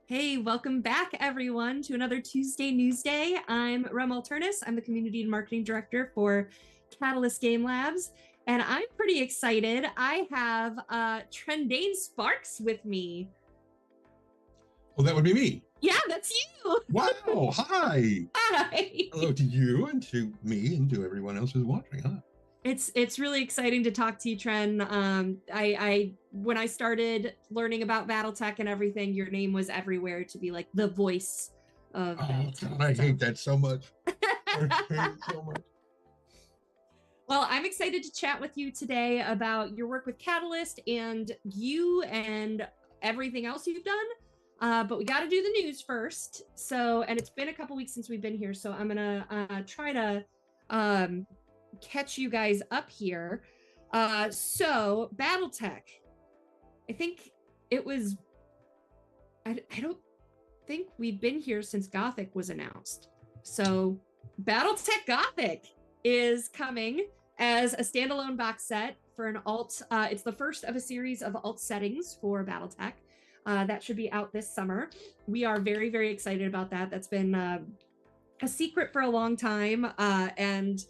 Hey, welcome back, everyone, to another Tuesday Newsday. I'm Alternis. I'm the Community and Marketing Director for Catalyst Game Labs, and I'm pretty excited. I have Trendane Sparks with me. Well, that would be me. Yeah, that's you. Wow. Hi. Hi. Hello to you and to me and to everyone else who's watching. Huh? It's really exciting to talk to you, Tren. I when I started learning about BattleTech and everything, your name was everywhere to be like the voice of Oh, BattleTech. God, I hate that so much. I hate it so much. Well, I'm excited to chat with you today about your work with Catalyst and you and everything else you've done. But we got to do the news first. So, and it's been a couple weeks since we've been here. So I'm going to try to catch you guys up here. So, Battletech, I think it was, I don't think we've been here since Gothic was announced. So, Battletech Gothic is coming as a standalone box set for an alt. It's the first of a series of alt settings for Battletech. That should be out this summer. We are very, very excited about that. That's been a secret for a long time, and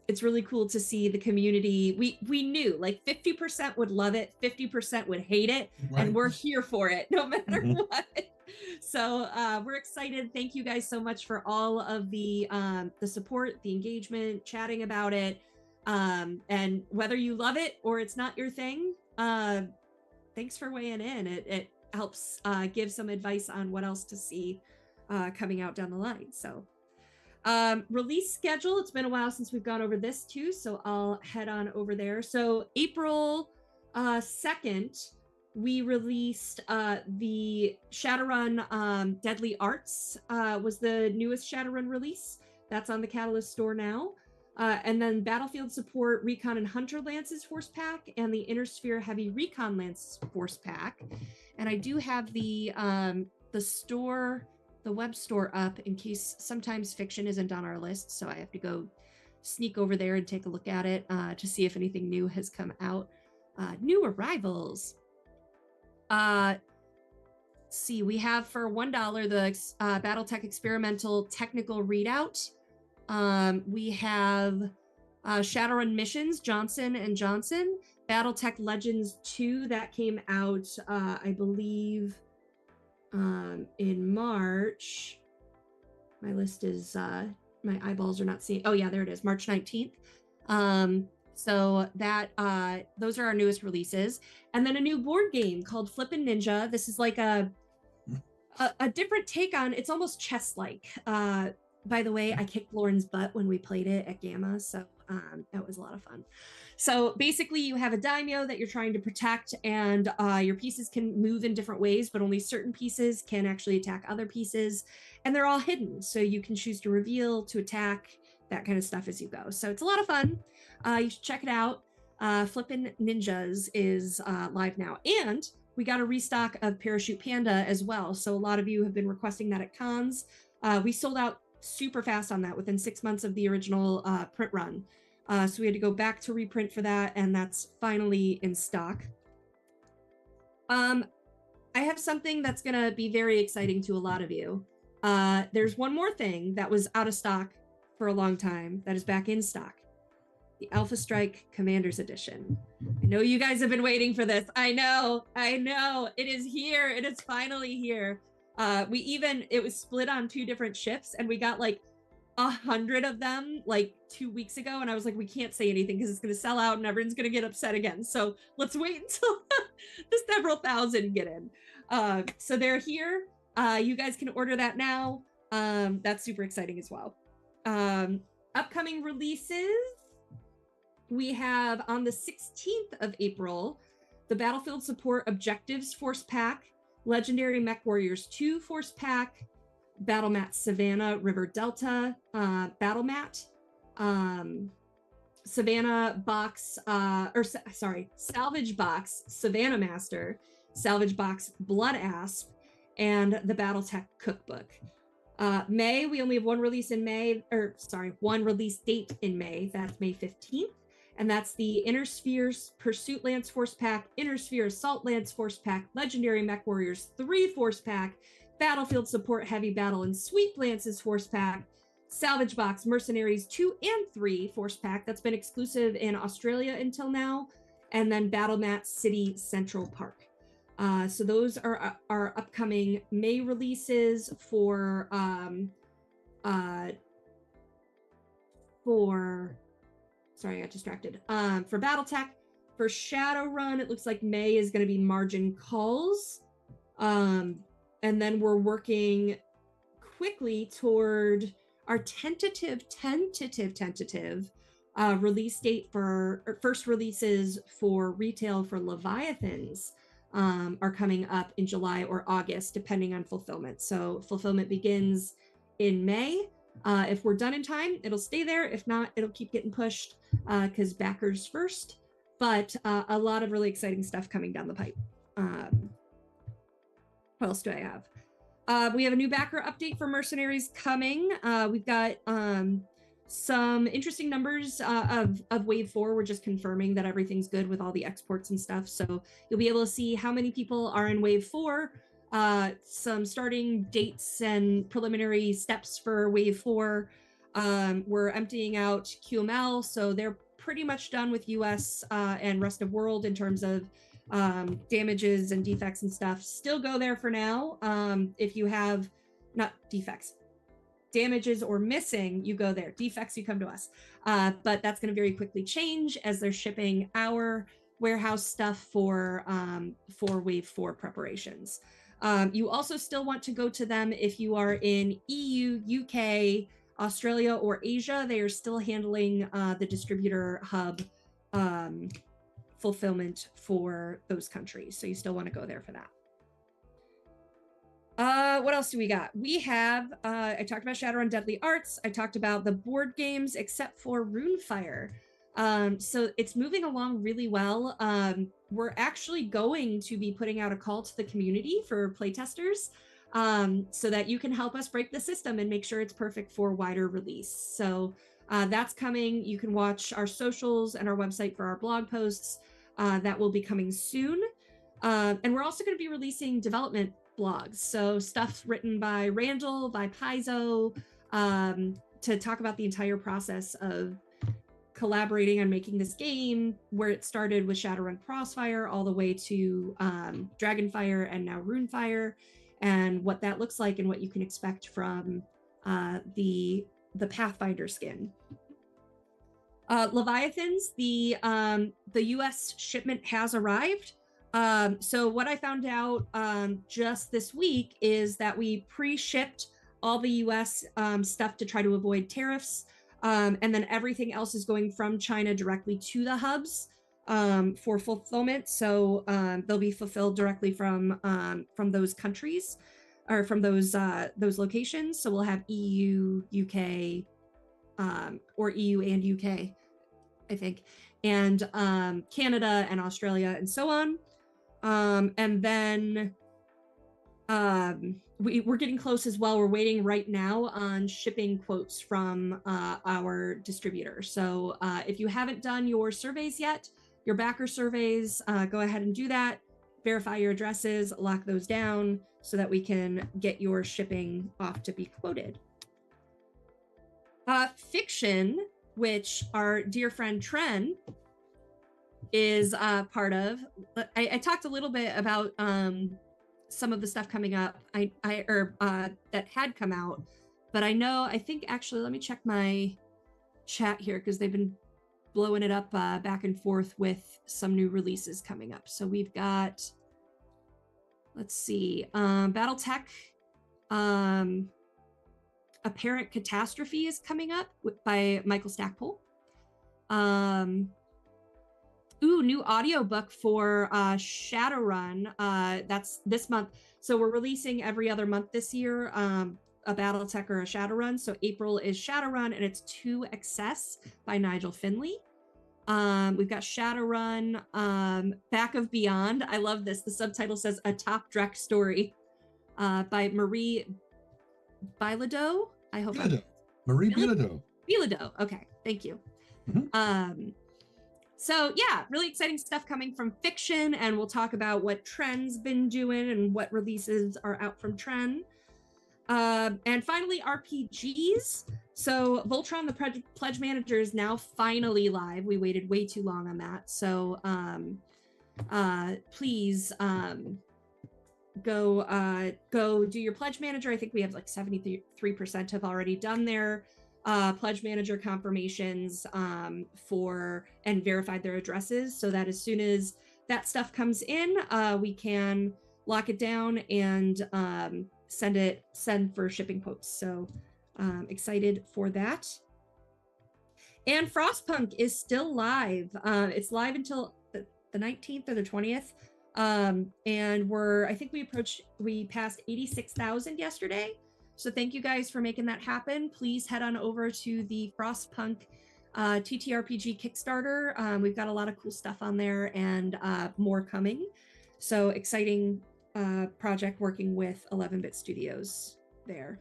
it's really cool to see the community. We knew like 50% would love it, 50% would hate it, Right. and we're here for it no matter what. So we're excited. Thank you guys so much for all of the support, the engagement, chatting about it, and whether you love it or it's not your thing. Thanks for weighing in. It helps give some advice on what else to see coming out down the line. So release schedule, it's been a while since we've gone over this too, so I'll head on over there. So April 2nd, we released the Shadowrun Deadly Arts was the newest Shadowrun release. That's on the Catalyst store now. And then Battlefield Support Recon and Hunter Lances Force Pack and the Inner Sphere Heavy Recon Lance Force Pack. And I do have the store, the web store up in case sometimes fiction isn't on our list. So I have to go sneak over there and take a look at it to see if anything new has come out. New arrivals. See, we have for $1 the Battletech Experimental Technical Readout. We have Shadowrun Missions, Johnson and Johnson. Battletech Legends 2, that came out, I believe, in March. My list is, my eyeballs are not seeing. Oh yeah, there it is, March 19th. So that those are our newest releases. And then a new board game called Flippin' Ninja. This is like a different take on, it's almost chess-like. By the way, I kicked Lauren's butt when we played it at Gamma, so that was a lot of fun. So basically, you have a daimyo that you're trying to protect, and your pieces can move in different ways, but only certain pieces can actually attack other pieces, and they're all hidden, so you can choose to reveal, to attack, that kind of stuff as you go. So it's a lot of fun. You should check it out. Flippin' Ninjas is live now, and we got a restock of Parachute Panda as well. So a lot of you have been requesting that at cons. We sold out super fast on that within 6 months of the original print run. So we had to go back to reprint for that, and that's finally in stock. I have something that's going to be very exciting to a lot of you. There's one more thing that was out of stock for a long time that is back in stock. The Alpha Strike Commander's Edition. I know you guys have been waiting for this. I know. It is here. It is finally here. It was split on 2 different ships, and we got like 100 of them like 2 weeks ago, and I was like, we can't say anything because it's going to sell out and everyone's going to get upset again. So let's wait until the several thousand get in. So they're here. You guys can order that now. That's super exciting as well. Upcoming releases. We have on the 16th of April, the Battlefield Support Objectives Force Pack, Legendary Mech Warriors 2 Force Pack, Battle Mat Savannah River Delta, Battle Mat, Savannah Box, Salvage Box Savannah Master, Salvage Box Blood Asp, and the Battletech Cookbook. May, we only have one release in May, one release date in May. That's May 15th. And that's the Inner Spheres Pursuit Lance Force Pack, Inner Sphere Assault Lance Force Pack, Legendary Mech Warriors 3 Force Pack, Battlefield Support Heavy Battle and Sweep Lances Force Pack, Salvage Box Mercenaries 2 and 3 Force Pack. That's been exclusive in Australia until now. And then Battle Mat City Central Park. So those are our upcoming May releases for sorry, I got distracted. For Battletech. For Shadowrun, it looks like May is going to be Margin Calls. And then we're working quickly toward our tentative release date for first releases for retail for Leviathans are coming up in July or August, depending on fulfillment. So fulfillment begins in May. If we're done in time, it'll stay there. If not, it'll keep getting pushed because backers first. But a lot of really exciting stuff coming down the pipe. What else do I have? We have a new backer update for Mercenaries coming. We've got some interesting numbers of Wave 4. We're just confirming that everything's good with all the exports and stuff. So you'll be able to see how many people are in Wave 4, some starting dates and preliminary steps for Wave 4. We're emptying out QML, so they're pretty much done with US and rest of world in terms of damages and defects and stuff. Still go there for now. If you have, not defects, damages or missing, you go there. Defects, you come to us. But that's going to very quickly change as they're shipping our warehouse stuff for Wave 4 preparations. You also still want to go to them if you are in EU, UK, Australia, or Asia. They are still handling the distributor hub fulfillment for those countries. So you still want to go there for that. What else do we got? We have, I talked about Shadowrun Deadly Arts. I talked about the board games, except for Runefire. So it's moving along really well. We're actually going to be putting out a call to the community for playtesters so that you can help us break the system and make sure it's perfect for wider release. So that's coming. You can watch our socials and our website for our blog posts. That will be coming soon. And we're also going to be releasing development blogs. So stuff written by Randall, by Paizo, to talk about the entire process of collaborating on making this game, where it started with Shadowrun Crossfire all the way to Dragonfire and now Runefire, and what that looks like and what you can expect from the Pathfinder skin. Leviathans, the US shipment has arrived. So what I found out just this week is that we pre-shipped all the US stuff to try to avoid tariffs. And then everything else is going from China directly to the hubs for fulfillment. So they'll be fulfilled directly from those countries or from those locations. So we'll have EU, UK, or EU and UK, I think, and Canada and Australia and so on. And then we're getting close as well. We're waiting right now on shipping quotes from our distributor. So if you haven't done your surveys yet, your backer surveys, go ahead and do that. Verify your addresses, lock those down so that we can get your shipping off to be quoted. Fiction, which our dear friend Tren is part of. I talked a little bit about some of the stuff coming up that had come out, but I think actually, let me check my chat here because they've been blowing it up back and forth with some new releases coming up. So we've got, let's see, Battletech, Apparent Catastrophe is coming up by Michael Stackpole. New audiobook for Shadowrun. That's this month. So we're releasing every other month this year, a Battletech or a Shadowrun. So April is Shadowrun, and it's To Excess by Nigel Finley. We've got Shadowrun, Back of Beyond. I love this. The subtitle says A Top Drek Story by Marie Bilodeau. Marie Bilodeau. Bilodeau. Okay, thank you. Mm-hmm. So yeah, really exciting stuff coming from fiction, and we'll talk about what Trend's been doing and what releases are out from Trend. And finally, RPGs. So Voltron, the Pledge Manager, is now finally live. We waited way too long on that. So please go do your Pledge Manager. I think we have like 73% have already done their Pledge Manager confirmations for and verified their addresses, so that as soon as that stuff comes in, we can lock it down and send for shipping quotes. So excited for that. And Frostpunk is still live. It's live until the 19th or the 20th. And I think we passed 86,000 yesterday. So thank you guys for making that happen. Please head on over to the Frostpunk TTRPG Kickstarter. We've got a lot of cool stuff on there and more coming. So exciting project working with 11-Bit Studios there.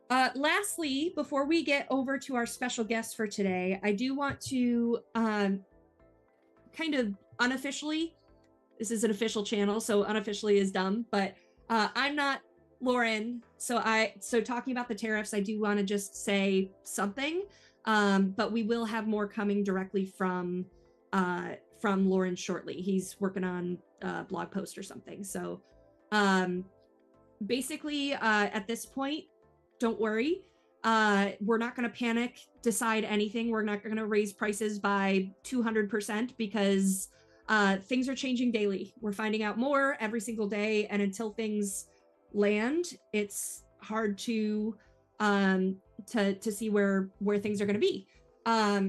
Lastly, before we get over to our special guest for today, I do want to kind of unofficially, this is an official channel, so unofficially is dumb, but I'm not Lauren, so talking about the tariffs, I do want to just say something, but we will have more coming directly from Lauren shortly. He's working on a blog post or something. So basically, at this point, don't worry. We're not going to panic, decide anything. We're not going to raise prices by 200% because things are changing daily. We're finding out more every single day, and until things land, it's hard to see where things are going to be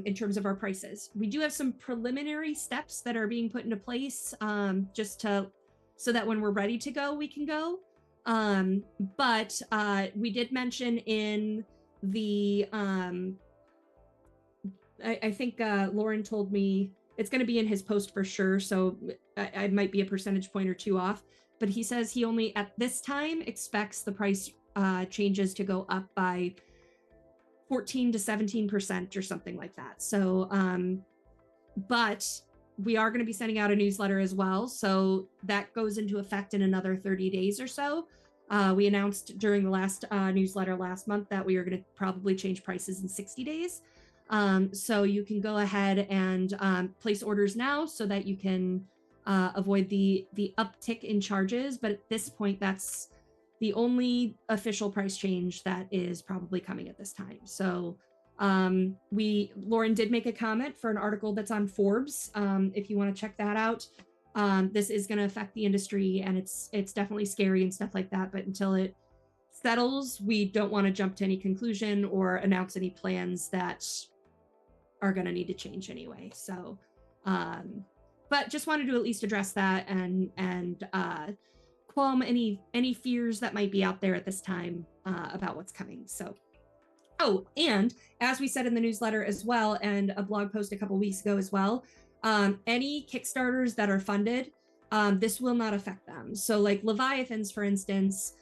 in terms of our prices. We do have some preliminary steps that are being put into place so that when we're ready to go, we can go. But we did mention in the I think Lauren told me it's going to be in his post for sure, so I might be a percentage point or two off, but he says he only at this time expects the price changes to go up by 14 to 17% or something like that. So but we are going to be sending out a newsletter as well, so that goes into effect in another 30 days or so. We announced during the last newsletter last month that we are going to probably change prices in 60 days. So you can go ahead and place orders now so that you can avoid the uptick in charges. But at this point, that's the only official price change that is probably coming at this time. So Lauren did make a comment for an article that's on Forbes. If you want to check that out. This is going to affect the industry, and it's definitely scary and stuff like that. But until it settles, we don't want to jump to any conclusion or announce any plans that are going to need to change anyway. So, but just wanted to at least address that and qualm any fears that might be out there at this time about what's coming. So, oh, and as we said in the newsletter as well, and a blog post a couple weeks ago as well, any Kickstarters that are funded, this will not affect them. So like Leviathans, for instance,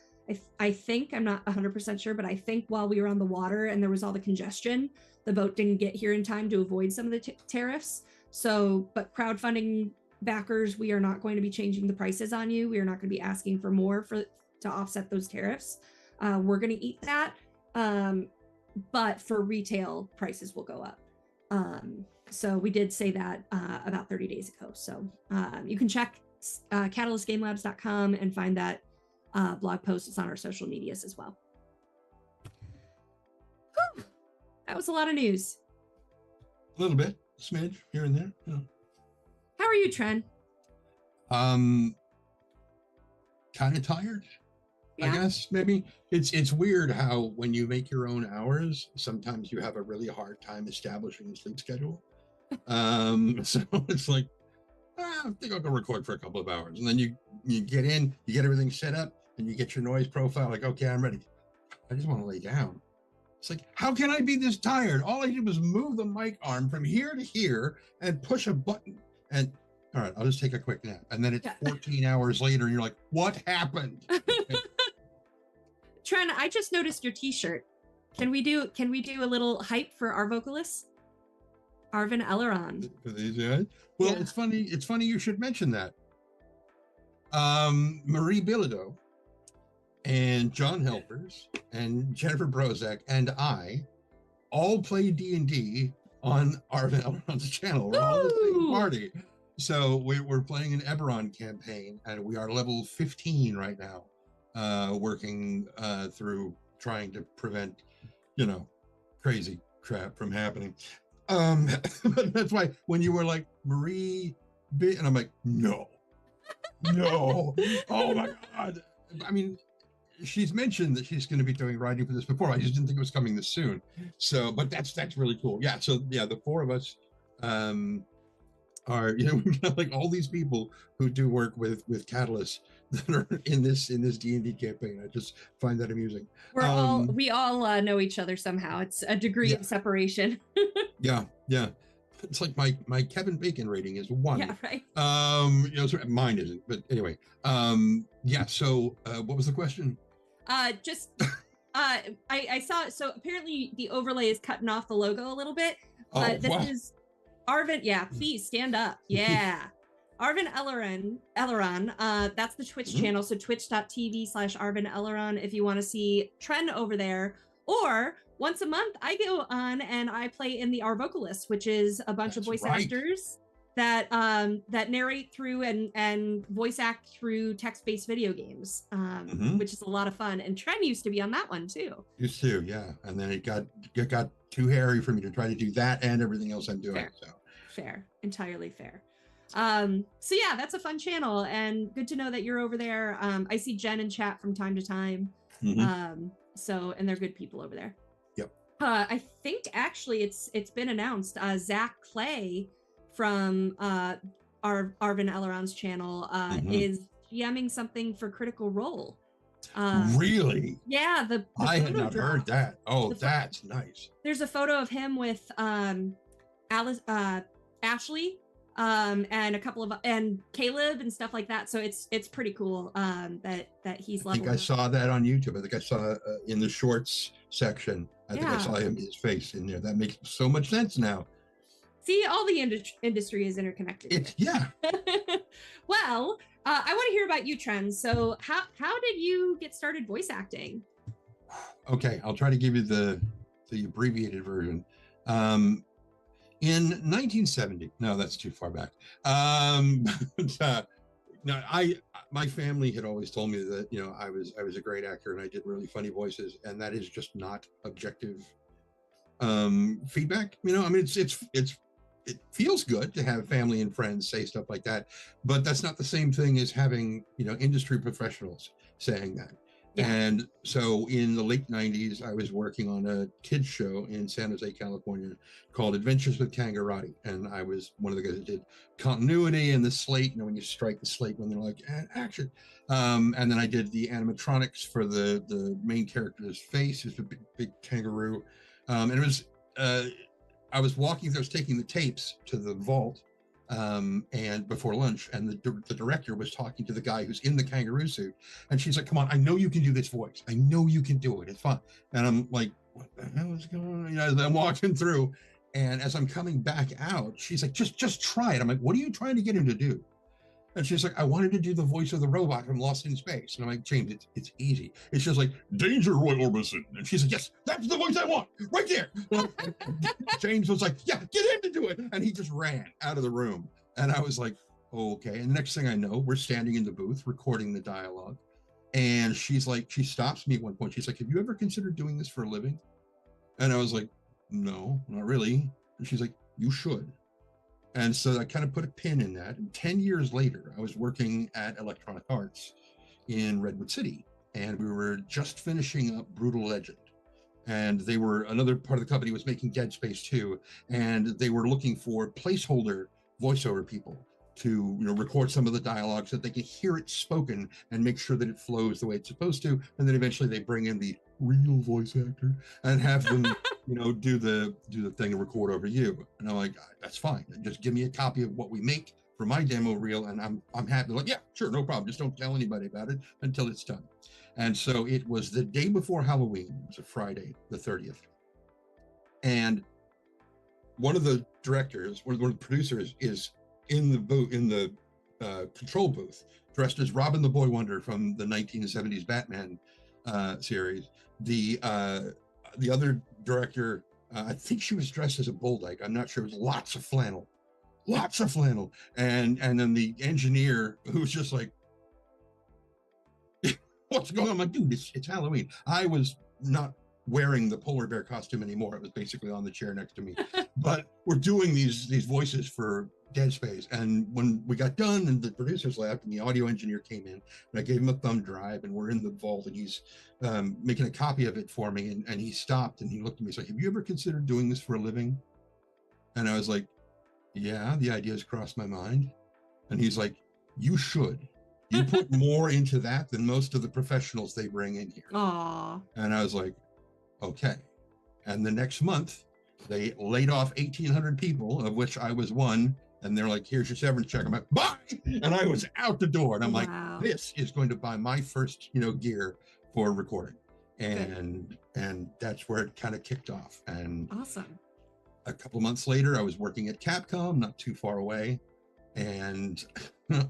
I think, I'm not 100% sure, but I think while we were on the water and there was all the congestion, the boat didn't get here in time to avoid some of the tariffs. So, but crowdfunding backers, we are not going to be changing the prices on you. We are not going to be asking for more to offset those tariffs. We're going to eat that. But for retail, prices will go up. So we did say that about 30 days ago. So you can check catalystgamelabs.com and find that blog post. It's on our social medias as well. Whew. That was a lot of news. A little bit, a smidge here and there. Yeah. How are you, Tren? Kind of tired. Yeah. I guess maybe it's weird how when you make your own hours, sometimes you have a really hard time establishing a sleep schedule. So it's like, I think I'll go record for a couple of hours, and then you get in, you get everything set up, and you get your noise profile. Like, okay, I'm ready. I just want to lay down. It's like, how can I be this tired? All I did was move the mic arm from here to here and push a button. And all right, I'll just take a quick nap. And then it's 14 hours later, and you're like, what happened? Tren, I just noticed your t-shirt. Can we do a little hype for our vocalists? Arvin Elleron. For these guys. Well, Yeah. it's funny. It's funny you should mention that. Marie Bilodeau and John Helpers and Jennifer Brozak and I all play D&D on Arvin Elleron's channel. We're all the same party. So we're playing an Eberron campaign, and we are level 15 right now, working through trying to prevent, crazy crap from happening. But that's why when you were like, Marie, and I'm like, no, oh my God. I mean, she's mentioned that she's going to be doing writing for this before. I just didn't think it was coming this soon. So, but that's really cool. Yeah. So yeah, the four of us are, we've got like all these people who do work with Catalyst that are in this D&D campaign. I just find that amusing. We all know each other somehow. It's a degree of separation. Yeah. It's like my Kevin Bacon rating is 1. Yeah, right. Mine isn't, but anyway. Yeah. So, what was the question? I saw. So apparently the overlay is cutting off the logo a little bit. This is Arvin. Yeah, please stand up. Yeah. Arvin Elleron. That's the Twitch channel. So twitch.tv/Arvin Elleron if you want to see Trend over there. Or once a month, I go on and I play in the Our Vocalists, which is a bunch of voice actors that narrate through and voice act through text-based video games, which is a lot of fun. And Trent used to be on that one too. Used to, yeah. And then it got too hairy for me to try to do that and everything else I'm doing. Fair, entirely fair. So yeah, that's a fun channel and good to know that you're over there. I see Jen in chat from time to time. So, and they're good people over there. Yep. I think actually it's been announced, Zach Clay from Arvin Elleron's channel is GMing something for Critical Role. Really? Yeah, I had not heard that. Oh, that's nice. There's a photo of him with Ashley and a couple of and Caleb and stuff like that. So it's pretty cool that he's leveled. I think I saw that on YouTube. I think I saw in the shorts section. I think I saw his face in there. That makes so much sense now. See, all the industry is interconnected. Well, I want to hear about you, Trends. So how did you get started voice acting? Okay, I'll try to give you the abbreviated version. In 1970, no, that's too far back. No, my family had always told me that I was a great actor and I did really funny voices, and that is just not objective feedback. I mean, it feels good to have family and friends say stuff like that, but that's not the same thing as having industry professionals saying that. And so in the late 90s, I was working on a kids show in San Jose, California called Adventures with Kangarati. And I was one of the guys that did continuity and the slate, when you strike the slate when they're like, action. And then I did the animatronics for the main character's face, who's a big kangaroo. And it was, I was taking the tapes to the vault and before lunch, and the director was talking to the guy who's in the kangaroo suit, and she's like, come on, I know you can do this voice, I know you can do it, it's fun. And I'm like, what the hell is going on? I'm walking through, and as I'm coming back out, she's like, just try it. I'm like, what are you trying to get him to do? And she's like, I wanted to do the voice of the robot from Lost in Space. And I'm like, James, it's easy. It's just like, Danger, Roy Orbison. And she's like, yes, that's the voice I want, right there. James was like, yeah, get him to do it. And he just ran out of the room. And I was like, okay. And the next thing I know, we're standing in the booth recording the dialogue. And she's like, she stops me at one point. She's like, have you ever considered doing this for a living? And I was like, no, not really. And she's like, you should. And so I kind of put a pin in that. And 10 years later, I was working at Electronic Arts in Redwood City, and we were just finishing up Brutal Legend. And another part of the company was making Dead Space 2, and they were looking for placeholder voiceover people to record some of the dialogue so that they can hear it spoken and make sure that it flows the way it's supposed to. And then eventually they bring in the real voice actor and have them do the thing and record over you. And I'm like, that's fine, just give me a copy of what we make for my demo reel and I'm happy. Like, yeah, sure, no problem, just don't tell anybody about it until it's done. And so it was the day before Halloween. It was a Friday the 30th, and one of the directors, one of the producers, is in the booth, in the control booth, dressed as Robin the Boy Wonder from the 1970s Batman series. The other director, I think she was dressed as a bull dyke. I'm not sure. It was lots of flannel, and then the engineer, who was just like, "What's going on?" I'm like, "Dude, it's Halloween." I was not wearing the polar bear costume anymore. It was basically on the chair next to me. But we're doing these voices for Dead Space, and when we got done and the producers left and the audio engineer came in, and I gave him a thumb drive, and we're in the vault, and he's making a copy of it for me, and he stopped and he looked at me. He's like, "Have you ever considered doing this for a living?" And I was like, "Yeah, the idea's crossed my mind." And he's like, "You should. You put more into that than most of the professionals they bring in here." Aww. And I was like, "Okay." And the next month, they laid off 1,800 people, of which I was one. And they're like, "Here's your severance check." I'm like, "Bye!" And I was out the door. And I'm like, "This is going to buy my first, gear for recording." And that's where it kind of kicked off. And awesome. A couple months later, I was working at Capcom, not too far away. And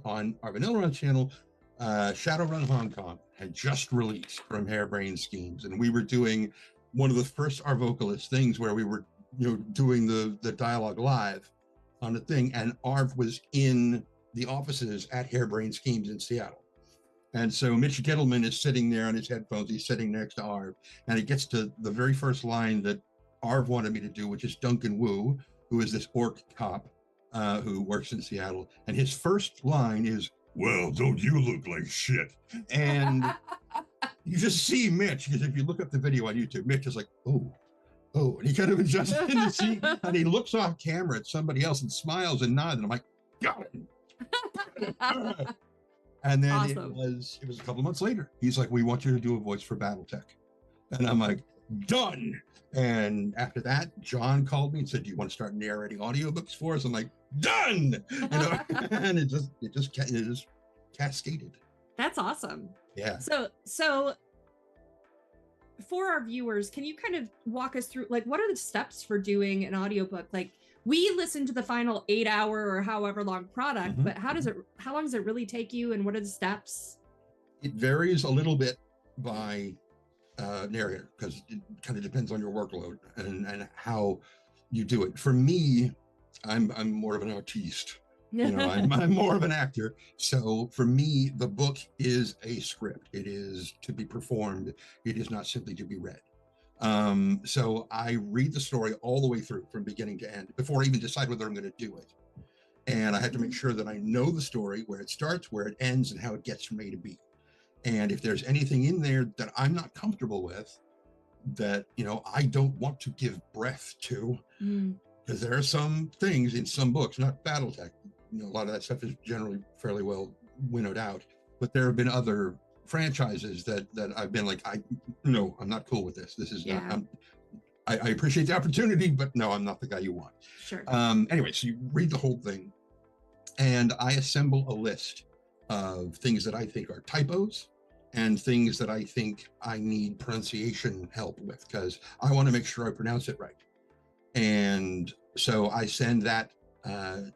on our Vanilla Run channel, Shadowrun Hong Kong had just released from Harebrained Schemes, and we were doing one of the first Our Vocalist things where we were, doing the dialogue live on the thing, and Arv was in the offices at Harebrained Schemes in Seattle. And so Mitch Gettleman is sitting there on his headphones. He's sitting next to Arv, and he gets to the very first line that Arv wanted me to do, which is Duncan Wu, who is this orc cop who works in Seattle. And his first line is, "Well, don't you look like shit?" And you just see Mitch, because if you look up the video on YouTube, Mitch is like, oh, and he kind of adjusts in the seat, and he looks off camera at somebody else and smiles and nods, and I'm like, "Got it." And then awesome. it was a couple of months later. He's like, "We want you to do a voice for BattleTech." And I'm like, "Done." And after that, John called me and said, "Do you want to start narrating audiobooks for us?" I'm like, "Done." And it just cascaded. That's awesome. Yeah. So for our viewers, can you kind of walk us through, like, what are the steps for doing an audiobook? Like, we listen to the final 8-hour or however long product, but how long does it really take you, and what are the steps? It varies a little bit by narrator, because it kind of depends on your workload and how you do it. For me, I'm more of an artiste. I'm more of an actor. So for me, the book is a script. It is to be performed. It is not simply to be read. So I read the story all the way through from beginning to end before I even decide whether I'm going to do it. And I have to make sure that I know the story, where it starts, where it ends, and how it gets from A to B. And if there's anything in there that I'm not comfortable with, that, I don't want to give breath to, because there are some things in some books, not BattleTech, a lot of that stuff is generally fairly well winnowed out, but there have been other franchises that I've been like, I'm not cool with this. This is not, I appreciate the opportunity, but no, I'm not the guy you want. Sure. Anyway, so you read the whole thing, and I assemble a list of things that I think are typos and things that I think I need pronunciation help with, because I want to make sure I pronounce it right. And so I send that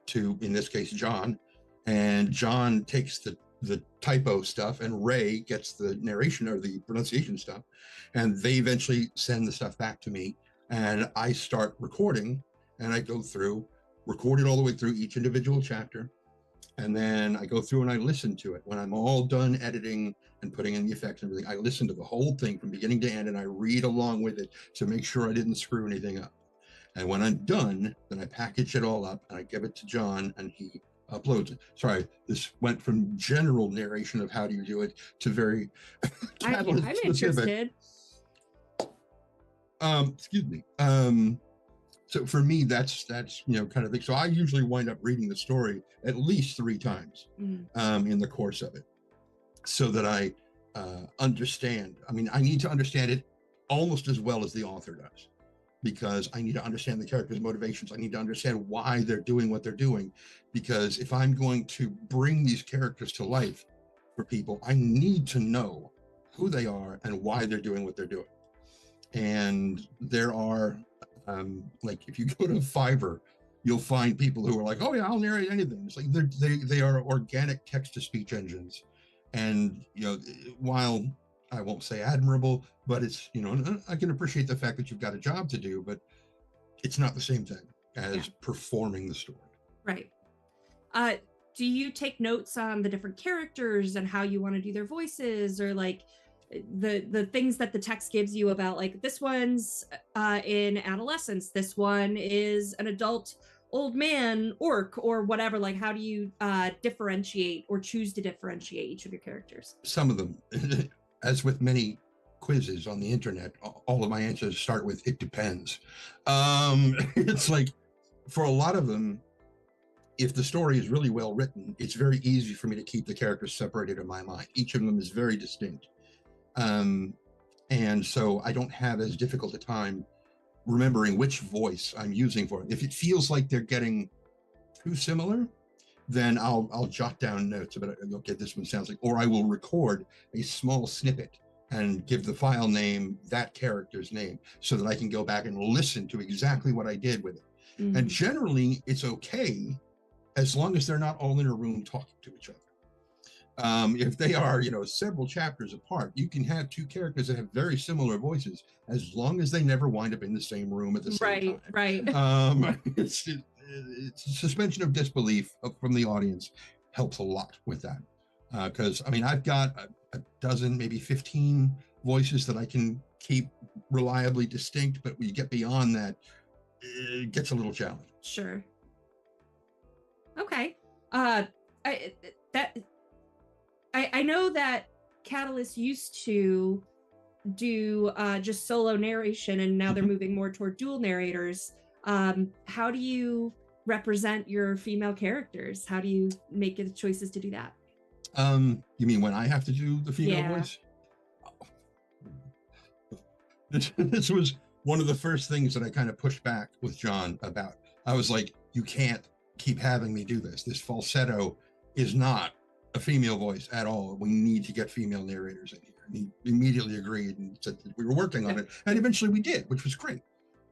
to, in this case, John, and John takes the typo stuff, and Ray gets the narration or the pronunciation stuff, and they eventually send the stuff back to me, and I start recording, and I go through, record it all the way through each individual chapter. And then I go through and I listen to it. When I'm all done editing and putting in the effects and everything, I listen to the whole thing from beginning to end, and I read along with it to make sure I didn't screw anything up. And when I'm done, then I package it all up and I give it to John, and he uploads it. Sorry, this went from general narration of how do you do it to very I'm interested. Excuse me. So for me, that's kind of thing. So I usually wind up reading the story at least 3 times in the course of it, so that I understand. I mean, I need to understand it almost as well as the author does, because I need to understand the characters' motivations. I need to understand why they're doing what they're doing, because if I'm going to bring these characters to life for people, I need to know who they are and why they're doing what they're doing. And there are Like if you go to Fiverr, you'll find people who are like, oh yeah, I'll narrate anything. It's like they are organic text-to-speech engines. And, you know, while I won't say admirable, but it's, you know, I can appreciate the fact that you've got a job to do, but it's not the same thing as performing the story. Right. Do you take notes on the different characters and how you want to do their voices, or like the things that the text gives you about, like, this one's in adolescence, this one is an adult old man orc, or whatever? Like, how do you differentiate or choose to differentiate each of your characters? Some of them, as with many quizzes on the internet, all of my answers start with "it depends." It's like, for a lot of them, if the story is really well written, it's very easy for me to keep the characters separated in my mind. Each of them is very distinct. And so I don't have as difficult a time remembering which voice I'm using for it. If it feels like they're getting too similar, then I'll jot down notes about it. Okay, this one sounds like, or I will record a small snippet and give the file name that character's name so that I can go back and listen to exactly what I did with it. Mm-hmm. And generally it's okay as long as they're not all in a room talking to each other. If they are, you know, several chapters apart, you can have two characters that have very similar voices as long as they never wind up in the same room at the same time. Right. It's suspension of disbelief from the audience helps a lot with that. Because I mean, I've got a dozen, maybe 15 voices that I can keep reliably distinct, but when you get beyond that, it gets a little challenging. Sure. Okay. I know that Catalyst used to do just solo narration, and now they're moving more toward dual narrators. How do you represent your female characters? How do you make the choices to do that? You mean when I have to do the female voice? This was one of the first things that I kind of pushed back with John about. I was like, you can't keep having me do this. This falsetto is not a female voice at all. We need to get female narrators in here. And he immediately agreed and said that we were working on it. And eventually we did, which was great.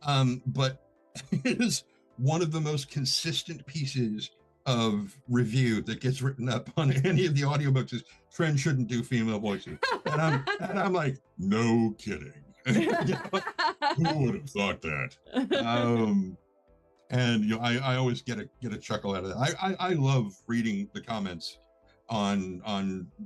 But it is one of the most consistent pieces of review that gets written up on any of the audiobooks is Trend shouldn't do female voices. And I'm like, no kidding. You know, who would have thought that? And you know, I always get a chuckle out of that. I love reading the comments on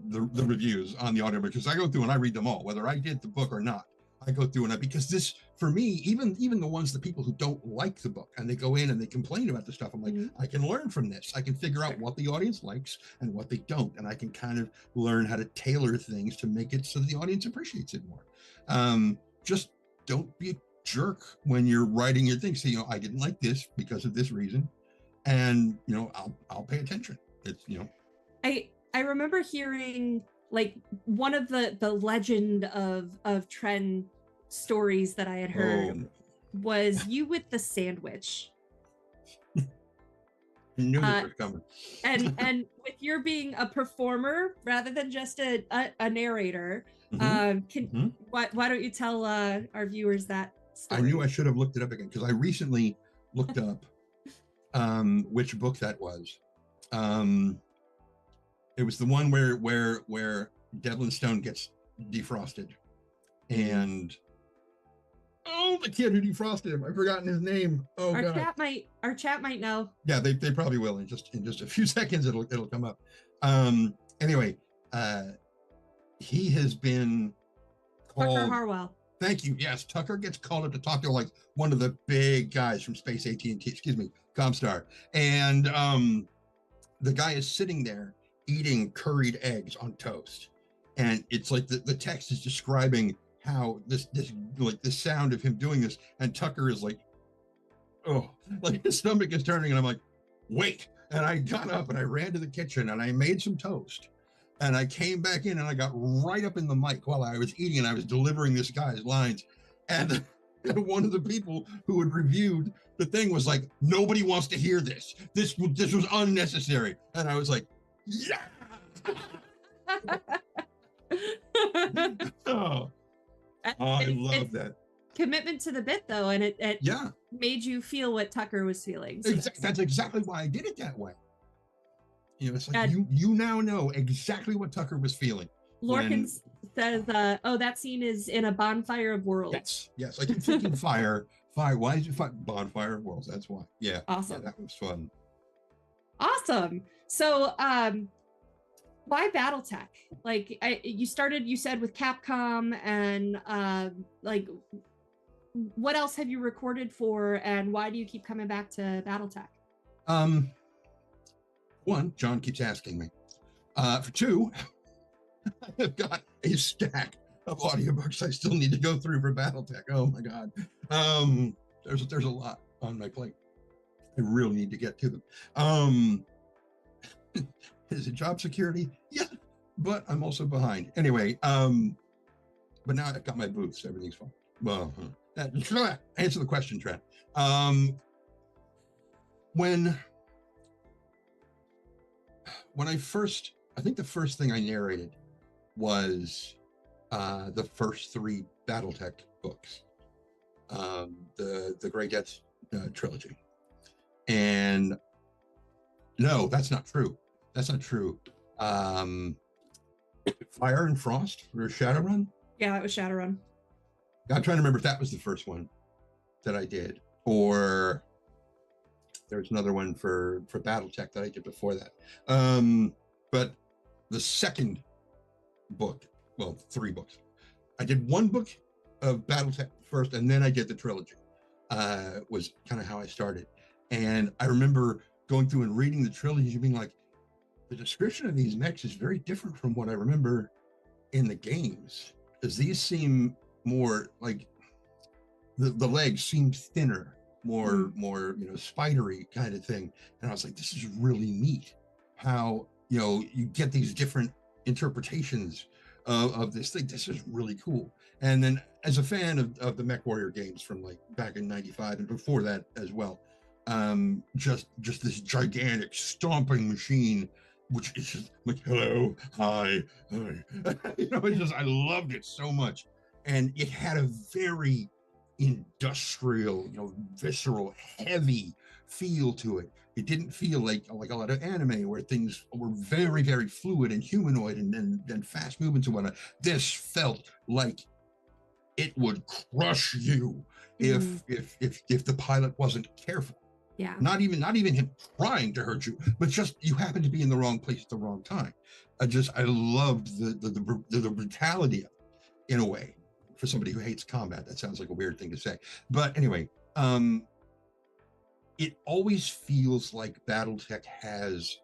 the reviews on the audiobook, because I go through and I read them all, whether I did the book or not. I go through and because this, for me, even the ones, the people who don't like the book and they go in and they complain about the stuff, I'm like, I can learn from this. I can figure out what the audience likes and what they don't, and I can kind of learn how to tailor things to make it so that the audience appreciates it more. Just don't be a jerk when you're writing your thing. Say, you know, I didn't like this because of this reason, and you know, I'll pay attention. It's, you know, I remember hearing, like, one of the legend of Trend stories that I had heard was you with the sandwich. I knew this was coming. and with your being a performer rather than just a narrator, why don't you tell our viewers that story? I knew I should have looked it up again, because I recently looked up which book that was. It was the one where Devlin Stone gets defrosted, and the kid who defrosted him, I've forgotten his name. Our chat might know. Yeah, they probably will in just a few seconds. It'll come up. Anyway, he has been called Tucker Harwell. Thank you. Yes, Tucker gets called up to talk to, like, one of the big guys from Space AT&T, Comstar, and the guy is sitting there eating curried eggs on toast, and it's like the text is describing how this like the sound of him doing this, and Tucker is like, oh, like his stomach is turning, and I'm like, wait. And I got up and I ran to the kitchen and I made some toast, and I came back in and I got right up in the mic while I was eating, and I was delivering this guy's lines, and one of the people who had reviewed the thing was like, nobody wants to hear this. This was unnecessary. And I was like, yeah. I love that. commitment to the bit, though, and it Yeah, made you feel what Tucker was feeling. So that's exactly why I did it that way. You know, it's like and you now know exactly what Tucker was feeling. Lorcan says, "Oh, that scene is in a bonfire of worlds." Yes. I keep thinking fire. Why did you find bonfire of worlds? That's why. Yeah. Awesome. Yeah, that was fun. Awesome. So, why BattleTech? Like, you started, you said, with Capcom, and like, what else have you recorded for, and why do you keep coming back to BattleTech? One, John keeps asking me. For two, I've got a stack of audiobooks I still need to go through for BattleTech. Oh my God. There's a lot on my plate. I really need to get to them. Is it job security? Yeah, but I'm also behind. Anyway, but now I've got my booths. Everything's fine. Well, answer the question, Trent. When I think the first thing I narrated was the first 3 BattleTech books, the Great Death trilogy. And no, that's not true. That's not true. Fire and Frost or Shadowrun? Yeah, that was Shadowrun. I'm trying to remember if that was the first one that I did, or there was another one for BattleTech that I did before that. But the second book, well, 3 books. I did 1 book of BattleTech first, and then I did the trilogy. Was kind of how I started. And I remember going through and reading the trilogy and being like, the description of these mechs is very different from what I remember in the games, because these seem more like the legs seem thinner, more spidery kind of thing. And I was like, this is really neat how you get these different interpretations of this thing. This is really cool. And then as a fan of the Mech Warrior games from like back in '95 and before that as well, just this gigantic stomping machine, which is just like, hello, hi. It's just, I loved it so much. And it had a very industrial, visceral, heavy feel to it. It didn't feel like a lot of anime where things were very, very fluid and humanoid and fast movements and whatnot. This felt like it would crush you if the pilot wasn't careful. Yeah. Not even him trying to hurt you, but just you happen to be in the wrong place at the wrong time. I loved the brutality of it, in a way. For somebody who hates combat, that sounds like a weird thing to say. But anyway, it always feels like BattleTech has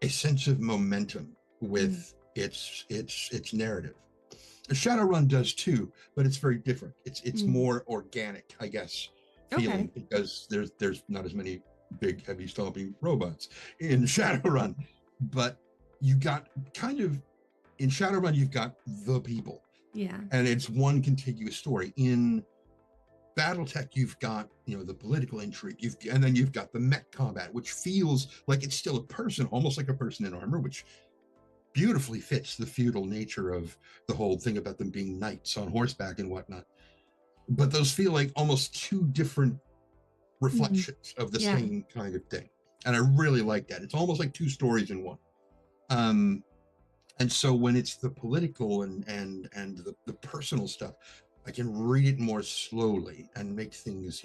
a sense of momentum with its narrative. Shadowrun does too, but it's very different. It's more organic, I guess, feeling, because there's not as many big, heavy, stomping robots in Shadowrun. But you got in Shadowrun, you've got the people. Yeah. And it's one contiguous story. In BattleTech, you've got, the political intrigue, and then you've got the mech combat, which feels like it's still a person, almost like a person in armor, which beautifully fits the feudal nature of the whole thing about them being knights on horseback and whatnot. But those feel like almost 2 different reflections of the same kind of thing. And I really like that. It's almost like 2 stories in one. And so when it's the political and the personal stuff, I can read it more slowly and make things,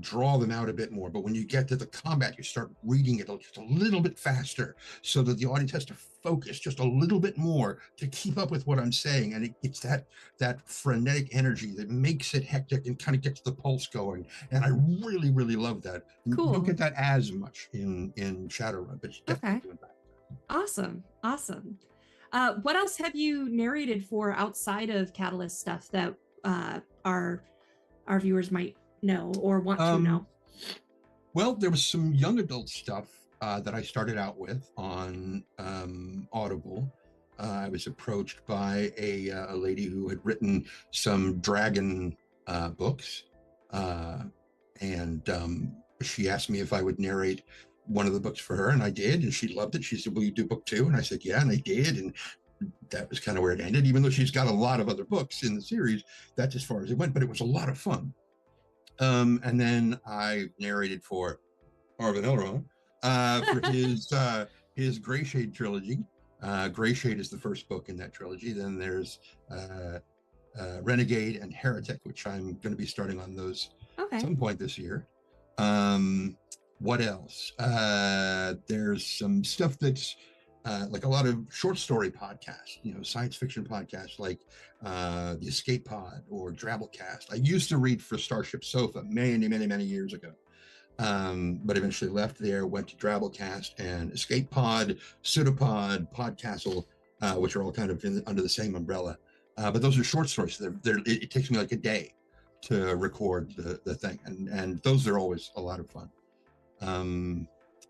draw them out a bit more. But when you get to the combat, you start reading it just a little bit faster so that the audience has to focus just a little bit more to keep up with what I'm saying. And it's that frenetic energy that makes it hectic and kind of gets the pulse going. And I really, really love that. Cool. You don't get that as much in Shadowrun, but it's definitely doing that. Awesome. What else have you narrated for outside of Catalyst stuff that our viewers might know or want to know? Well, there was some young adult stuff that I started out with on Audible. I was approached by a lady who had written some dragon books, and she asked me if I would narrate one of the books for her, and I did, and she loved it. She said, will you do book 2? And I said, yeah, and I did. And that was kind of where it ended, even though she's got a lot of other books in the series. That's as far as it went, but it was a lot of fun. And then I narrated for Arvin Elrond for his Grey Shade trilogy. Grey Shade is the first book in that trilogy. Then there's Renegade and Heretic, which I'm going to be starting on those at some point this year. What else? There's some stuff that's like a lot of short story podcasts, science fiction podcasts like the Escape Pod or Drabblecast. I used to read for Starship Sofa many years ago, but eventually left there, went to Drabblecast and Escape Pod, Pseudopod, Podcastle, which are all kind of under the same umbrella. But those are short stories. It takes me like a day to record the thing, and those are always a lot of fun.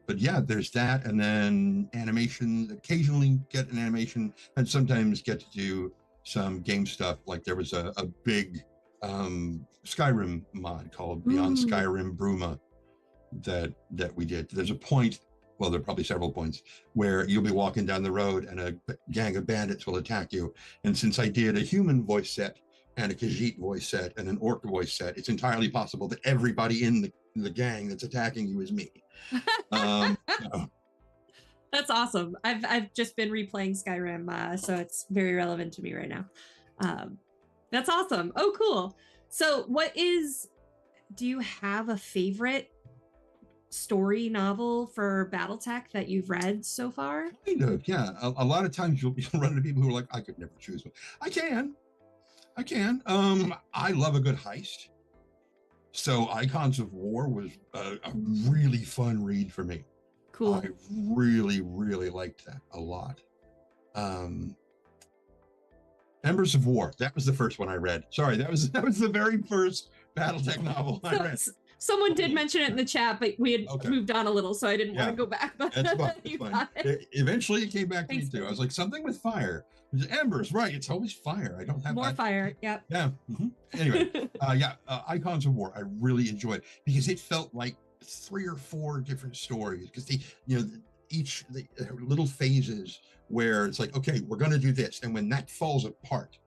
But yeah, there's that, and then animation. Occasionally get an animation, and sometimes get to do some game stuff. Like there was a big Skyrim mod called Beyond Skyrim Bruma that we did. There's a point, well, there are probably several points, where you'll be walking down the road and a gang of bandits will attack you. And since I did a human voice set and a Khajiit voice set and an orc voice set, it's entirely possible that everybody in the gang that's attacking you is me. That's awesome. I've just been replaying Skyrim, so it's very relevant to me right now. That's awesome. Oh, cool. So do you have a favorite story novel for Battletech that you've read so far? Kind of, yeah. A lot of times you'll run into people who are like, I could never choose one. I can. I love a good heist. So Icons of War was a really fun read for me. Cool. I really liked that a lot. Embers of War. That was the first one I read. Sorry, that was the very first Battletech novel I read. Someone did mention it in the chat, but we had moved on a little, so I didn't want to go back. But that's fine. Eventually, it came back to me too. I was like, something with fire. Embers, right? It's always fire. I don't have more fire. Yep. Yeah. Anyway, Icons of War. I really enjoyed because it felt like 3 or 4 different stories, because each little phases where it's like, okay, we're going to do this, and when that falls apart,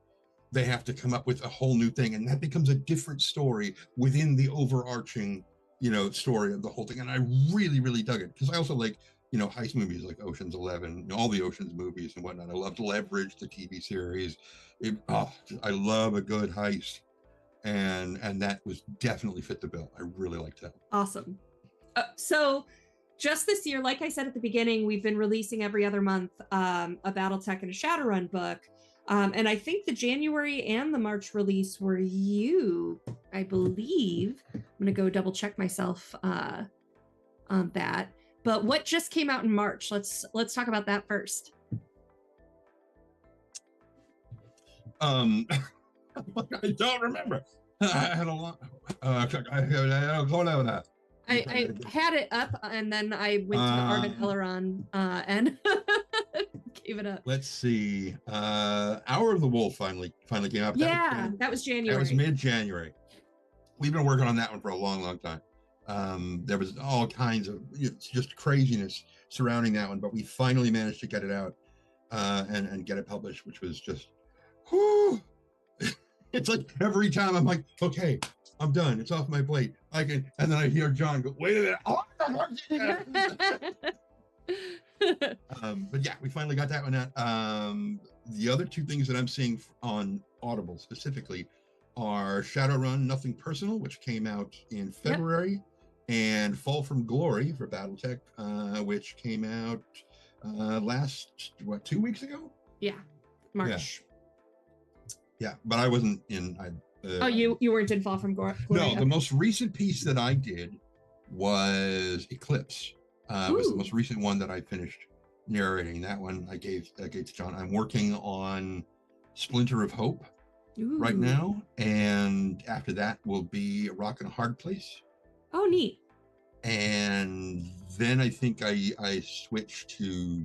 they have to come up with a whole new thing, and that becomes a different story within the overarching story of the whole thing. And I really dug it, because I also like heist movies like Ocean's 11, all the Ocean's movies and whatnot. I loved Leverage, the TV series. I love a good heist, and that was definitely fit the bill. I really liked that. Awesome. So just this year, like I said at the beginning, we've been releasing every other month a Battletech and a Shadowrun book. And I think the January and the March release were you, I believe. I'm going to go double check myself on that. But what just came out in March? Let's talk about that first. I don't remember. I had a lot. I had it up, and then I went to Arvin Elrond and gave it up. Let's see. Hour of the Wolf finally came out. That was January. That was mid-January. We've been working on that one for a long time. There was all kinds of just craziness surrounding that one, but we finally managed to get it out and get it published, which was just, whew. It's like every time I'm like, okay, I'm done. It's off my plate. I can, and then I hear John go, wait a minute. But yeah, we finally got that one out. The other 2 things that I'm seeing on Audible specifically are Shadowrun Nothing Personal, which came out in February, and Fall from Glory for Battletech, which came out last 2 weeks ago? Yeah, March. Yeah, but I wasn't in. You weren't in Fall from Glory? No, the most recent piece that I did was Eclipse. Was the most recent one that I finished narrating. That one I gave to John. I'm working on Splinter of Hope right now, and after that will be A Rock and a Hard Place. Oh, neat. And then I think I switched to.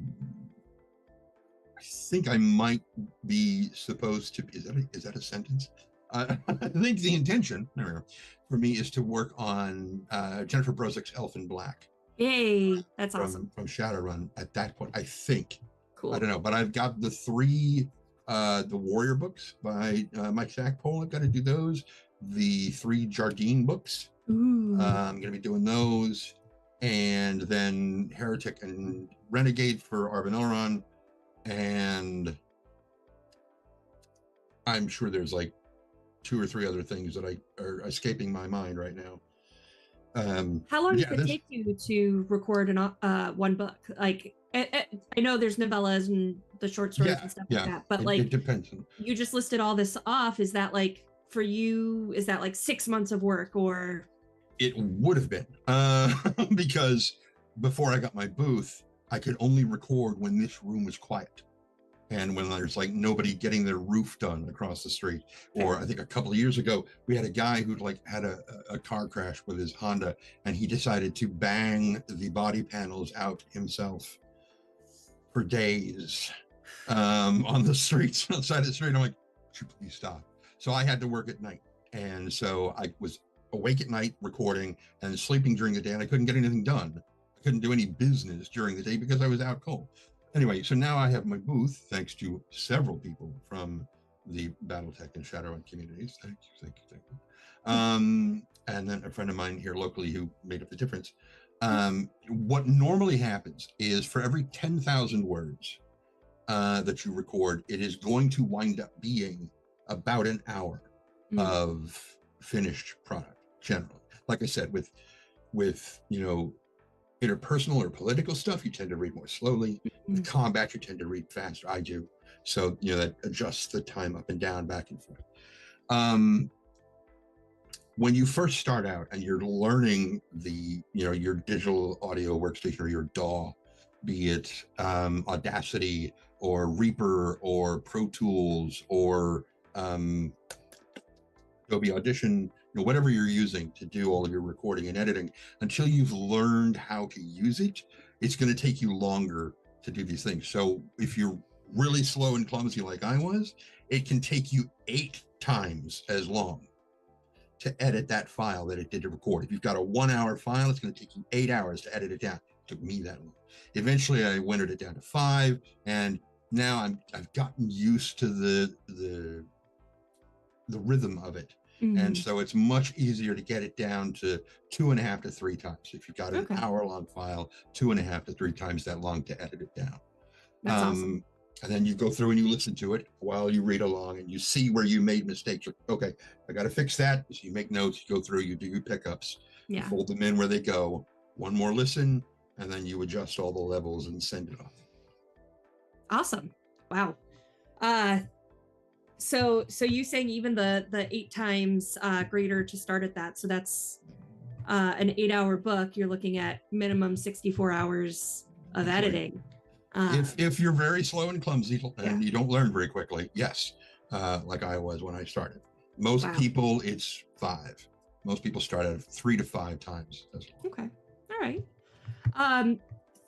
I think I might be supposed to. Is that a sentence? I think the intention for me is to work on Jennifer Brozek's Elf in Black. Yay, that's awesome. From Shadowrun at that point, I think. I don't know, but I've got the 3 the Warrior books by Mike Stackpole. I've got to do those. The 3 Jardine books. I'm going to be doing those, and then Heretic and Renegade for Arvin Elrond, and I'm sure there's like 2 or 3 other things that are escaping my mind right now. How long does it take you to record one book? Like, I know there's novellas and the short stories and stuff like that, but it depends. You just listed all this off. Is that like, for you, is that like 6 months of work, or? It would have been, because before I got my booth, I could only record when this room was quiet. And when there's like nobody getting their roof done across the street. Or I think a couple of years ago, we had a guy who like had a car crash with his Honda, and he decided to bang the body panels out himself for days on the streets, outside the street. I'm like, would you please stop? So I had to work at night. And so I was awake at night recording and sleeping during the day, and I couldn't get anything done. I couldn't do any business during the day because I was out cold. Anyway, so now I have my booth, thanks to several people from the battletech and shadowrun communities. Thank you. And then a friend of mine here locally who made up the difference. What normally happens is for every 10,000 words that you record, it is going to wind up being about an hour of finished product, generally. Like I said, with interpersonal or political stuff, you tend to read more slowly. With combat, you tend to read faster. I do. So, that adjusts the time up and down, back and forth. When you first start out and you're learning your digital audio workstation or your DAW, be it Audacity or Reaper or Pro Tools or Adobe Audition, whatever you're using to do all of your recording and editing, until you've learned how to use it, it's going to take you longer to do these things. So if you're really slow and clumsy like I was, it can take you 8 times as long to edit that file that it did to record. If you've got a 1-hour file, it's going to take you 8 hours to edit it down. It took me that long. Eventually, I wintered it down to 5, and now I've gotten used to the rhythm of it. And so it's much easier to get it down to 2.5 to 3 times. If you've got an hour-long file, 2.5 to 3 times that long to edit it down. That's awesome. And then you go through and you listen to it while you read along, and you see where you made mistakes. Okay, I got to fix that. So you make notes, you go through, you do your pickups, you fold them in where they go. One more listen, and then you adjust all the levels and send it off. Awesome. Wow. So you saying even the 8 times greater to start at that. So that's an 8-hour book. You're looking at minimum 64 hours of editing. If you're very slow and clumsy and you don't learn very quickly, yes, like I was when I started. Most people, it's 5. Most people start at 3 to 5 times. Okay. All right.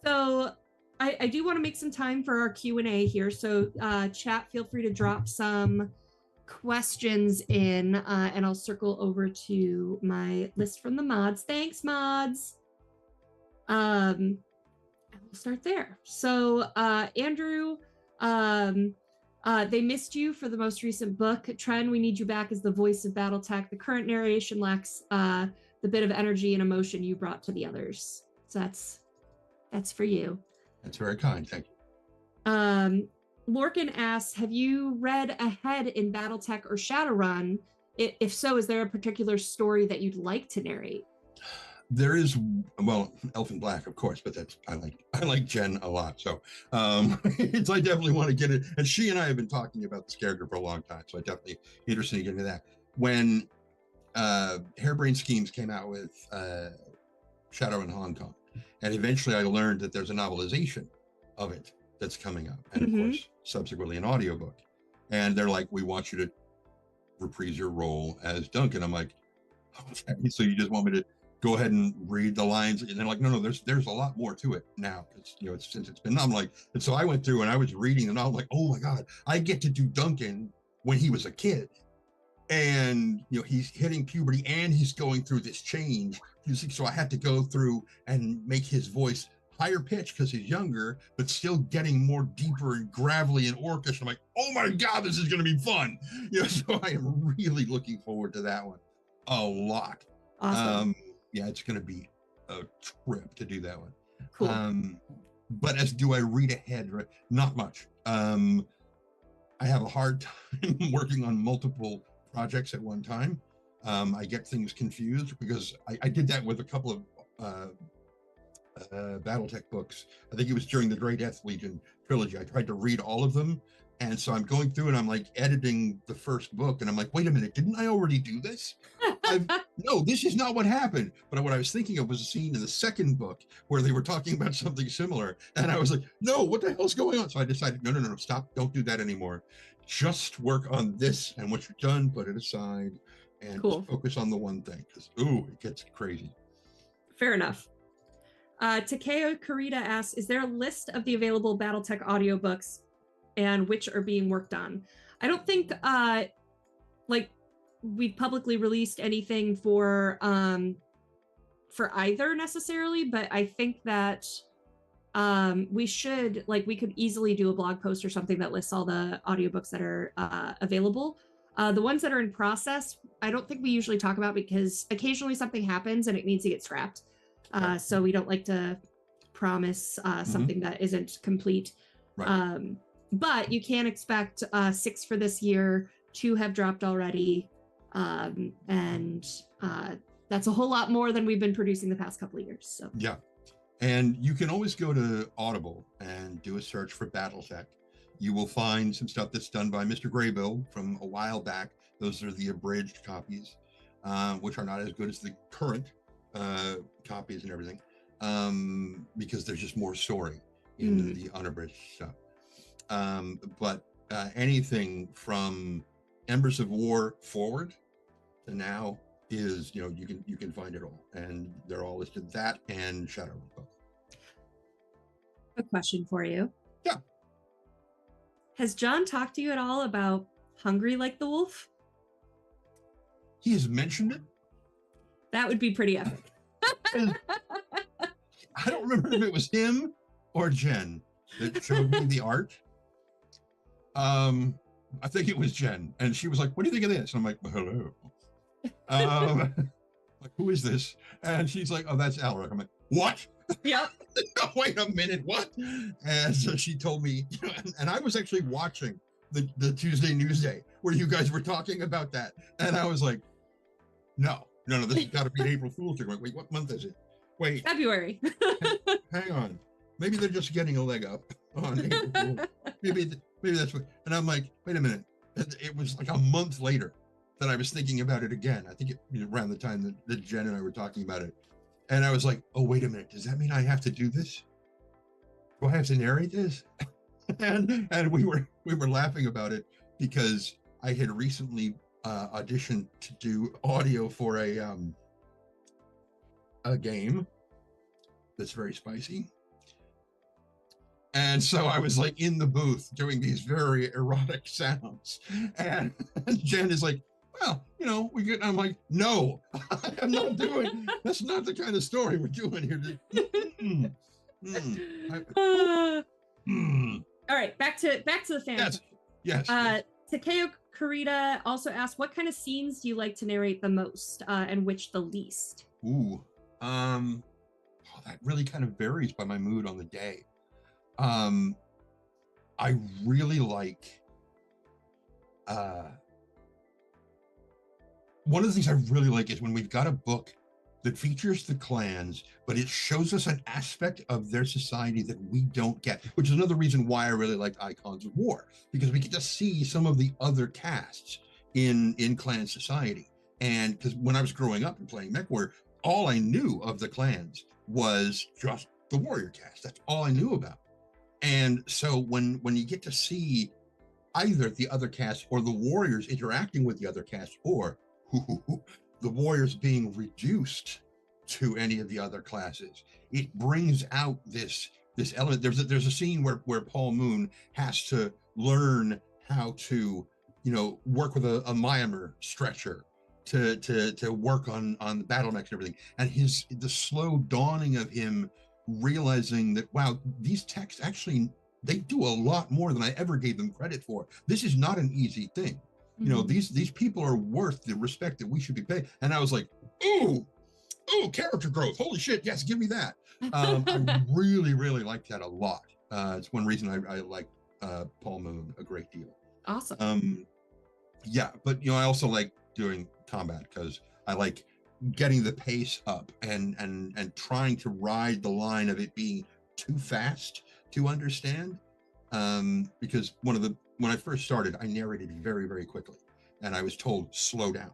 So I do want to make some time for our Q&A here. So chat, feel free to drop some questions in and I'll circle over to my list from the mods. Thanks, mods. And we'll start there. So Andrew, they missed you for the most recent book. Tren, we need you back as the voice of battletech. The current narration lacks the bit of energy and emotion you brought to the others. So that's for you. That's very kind. Thank you. Lorcan asks, have you read ahead in battletech or shadowrun? If so, is there a particular story that you'd like to narrate? There is, well, Elfin Black, of course, but I like Jen a lot. So I definitely want to get it. And she and I have been talking about this character for a long time. So I definitely interested in getting to that. When Harebrained Schemes came out with Shadowrun Hong Kong, and eventually I learned that there's a novelization of it that's coming up. And of course, subsequently an audiobook. And they're like, we want you to reprise your role as Duncan. I'm like, okay, so you just want me to go ahead and read the lines? And they're like, no, there's a lot more to it now. It's since it's been, I'm like, and so I went through and I was reading and I was like, oh my God, I get to do Duncan when he was a kid. And he's hitting puberty and he's going through this change. So I had to go through and make his voice higher pitch because he's younger, but still getting more deeper and gravelly and orcish. I'm like, oh my God, this is going to be fun. So I am really looking forward to that one a lot. Awesome. Yeah, it's going to be a trip to do that one. Cool. But as do I read ahead? Right? Not much. I have a hard time working on multiple projects at one time. I get things confused because I did that with a couple of battletech books. I think it was during the Great Death Legion trilogy. I tried to read all of them, and so I'm going through and I'm like editing the first book, and I'm like, wait a minute, didn't I already do this? No, this is not what happened. But what I was thinking of was a scene in the second book where they were talking about something similar, and I was like, no, what the hell's going on? So I decided, no, stop, don't do that anymore. Just work on this, and once you're done, put it aside and just focus on the one thing, because it gets crazy. Fair enough. Takeo Kurita asks, is there a list of the available Battletech audiobooks and which are being worked on? I don't think we've publicly released anything for either necessarily, but I think that we could easily do a blog post or something that lists all the audiobooks that are available. The ones that are in process, I don't think we usually talk about because occasionally something happens and it needs to get scrapped. So we don't like to promise something that isn't complete. Right. But you can expect 6 for this year. 2 have dropped already. And that's a whole lot more than we've been producing the past couple of years. So yeah. And you can always go to Audible and do a search for Battletech. You will find some stuff that's done by Mr. Graybill from a while back. Those are the abridged copies, which are not as good as the current copies and everything, because there's just more story in the unabridged stuff. But anything from Embers of War forward to now is, you can find it all, and they're all listed. That and Shadowrun both. A question for you. Yeah. Has John talked to you at all about Hungry Like the Wolf? He has mentioned it. That would be pretty epic. I don't remember if it was him or Jen that showed me the art. I think it was Jen, and she was like, what do you think of this? And I'm like, well, hello. Like, who is this? And she's like, oh, that's Alric. I'm like, what? Yep. Wait a minute, what? And so she told me, and I was actually watching the Tuesday Newsday where you guys were talking about that. And I was like, no, this has got to be an April Fool's joke. Wait, what month is it? Wait. February. Hang on. Maybe they're just getting a leg up on April Fool's. Maybe that's what. And I'm like, wait a minute. It was like a month later that I was thinking about it again. I think around the time that Jen and I were talking about it. And I was like, oh, wait a minute. Does that mean I have to do this? Do I have to narrate this? and we were laughing about it because I had recently auditioned to do audio for a game that's very spicy. And so I was like in the booth doing these very erotic sounds. And Jen is like, well, we get, I'm like, no, I'm not doing, that's not the kind of story we're doing here. All right, back to the fan. Yes. Takeo Kurita also asked, what kind of scenes do you like to narrate the most, and which the least? That really kind of varies by my mood on the day. I really like, one of the things I really like is when we've got a book that features the clans, but it shows us an aspect of their society that we don't get, which is another reason why I really liked Icons of War, because we get to see some of the other castes in clan society. And because when I was growing up and playing MechWarrior, all I knew of the clans was just the warrior caste. That's all I knew about. And so when you get to see either the other caste or the warriors interacting with the other caste, or the warriors being reduced to any of the other classes, it brings out this element. There's a scene where Paul Moon has to learn how to work with a Myanmar stretcher to work on the battle mechs and everything, and the slow dawning of him realizing that, wow, these texts actually, they do a lot more than I ever gave them credit for. This is not an easy thing. You know, these people are worth the respect that we should be paying. And I was like, ooh, character growth. Holy shit. Yes, give me that. I really, really like that a lot. It's one reason I like Paul Moon a great deal. Awesome. Yeah, but I also like doing combat because I like getting the pace up and trying to ride the line of it being too fast to understand. Because when I first started, I narrated very, very quickly, and I was told, slow down.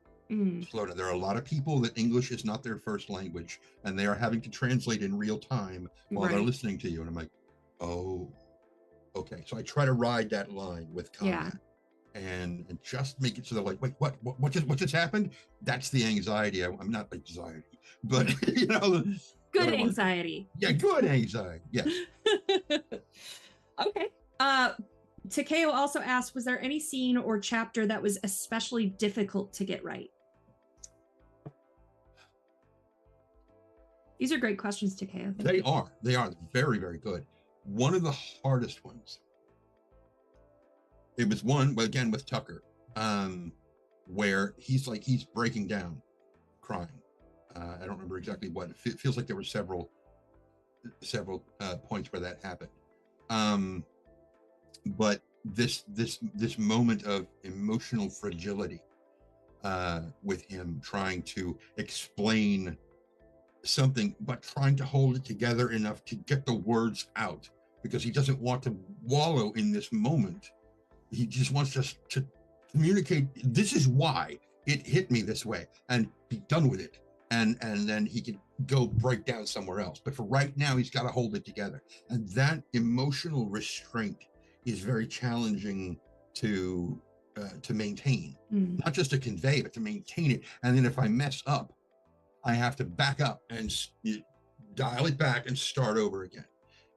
Slow down. There are a lot of people that English is not their first language, and they are having to translate in real time while they're listening to you. And I'm like, oh, okay. So I try to ride that line with combat, and just make it so they're like, wait, what just happened? That's the anxiety. I'm not anxiety, but good anxiety. Yeah, good anxiety. Yes. Okay. Takeo also asked, was there any scene or chapter that was especially difficult to get right? These are great questions, Takeo. They are very, very good. One of the hardest ones, it was one, again, with Tucker, where he's breaking down, crying. I don't remember exactly what. It feels like there were several points where that happened. But this moment of emotional fragility with him trying to explain something, but trying to hold it together enough to get the words out, because he doesn't want to wallow in this moment. He just wants us to communicate, this is why it hit me this way, and be done with it. And then he could go break down somewhere else. But for right now, he's got to hold it together. And that emotional restraint is very challenging to maintain, not just to convey, but to maintain it. And then if I mess up, I have to back up and dial it back and start over again.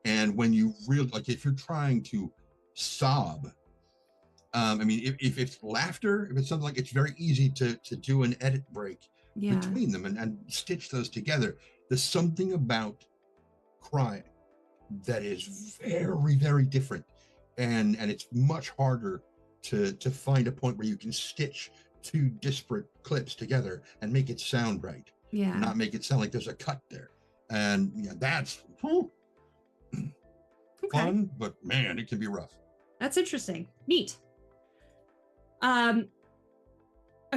And when you really, like, if you're trying to sob, I mean, if it's laughter, if it's something like, it's very easy to do an edit break between them and stitch those together. There's something about crying that is very, very different. And it's much harder to find a point where you can stitch two disparate clips together and make it sound right. Not make it sound like there's a cut there. And that's fun, but man, it can be rough. That's interesting. Neat. A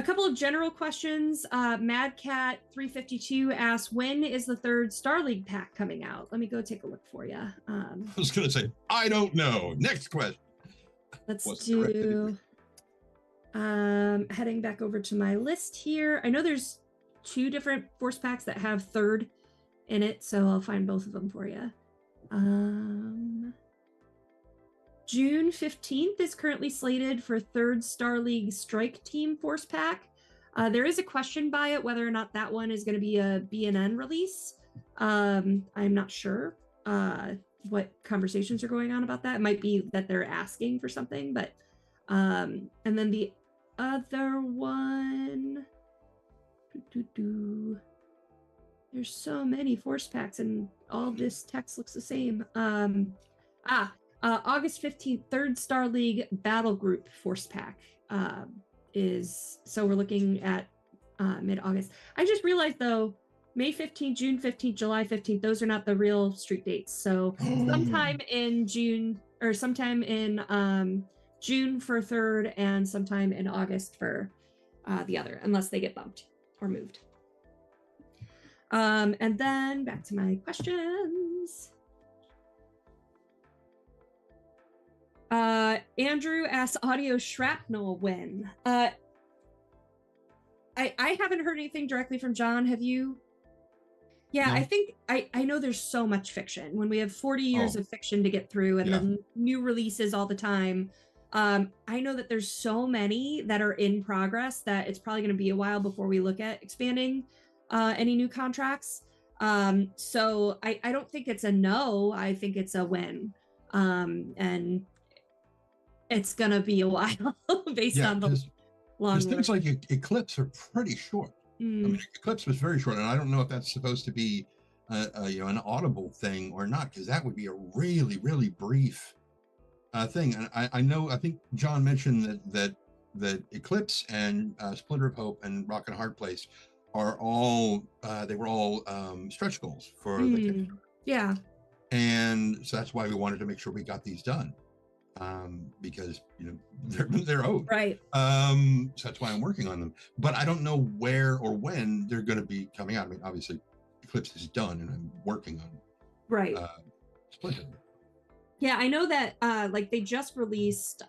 couple of general questions. MadCat352 asks, when is the third Star League pack coming out? Let me go take a look for you. I was going to say, I don't know. Next question. Let's do, heading back over to my list here. I know there's 2 different force packs that have third in it, so I'll find both of them for you. June 15th is currently slated for third Star League Strike Team Force Pack. There is a question by it whether or not that one is going to be a BNN release. I'm not sure what conversations are going on about that. It might be that they're asking for something, but and then the other one, there's so many force packs and all this text looks the same. August 15th, third Star League Battle Group Force Pack so we're looking at mid-August. I just realized though, May 15th, June 15th, July 15th, those are not the real street dates. So sometime in June, or sometime in June for third, and sometime in August for the other, unless they get bumped or moved. And then back to my questions. Andrew asks, audio shrapnel when? I haven't heard anything directly from John. Have you? Yeah, no. I think I know there's so much fiction. When we have 40 years of fiction to get through and then new releases all the time, I know that there's so many that are in progress that it's probably going to be a while before we look at expanding any new contracts. So I don't think it's a no. I think it's a win. And it's going to be a while based on the long things like Eclipse are pretty short. I mean, Eclipse was very short, and I don't know if that's supposed to be an Audible thing or not, because that would be a really, really brief thing. And I think John mentioned that Eclipse and Splinter of Hope and Rock and Hard Place are all they were all stretch goals for the Kickstarter. Yeah. And so that's why we wanted to make sure we got these done, because they're owed. Right. So that's why I'm working on them. But I don't know where or when they're going to be coming out. I mean, obviously, Eclipse is done, and I'm working on Splinter. Yeah, I know that they just released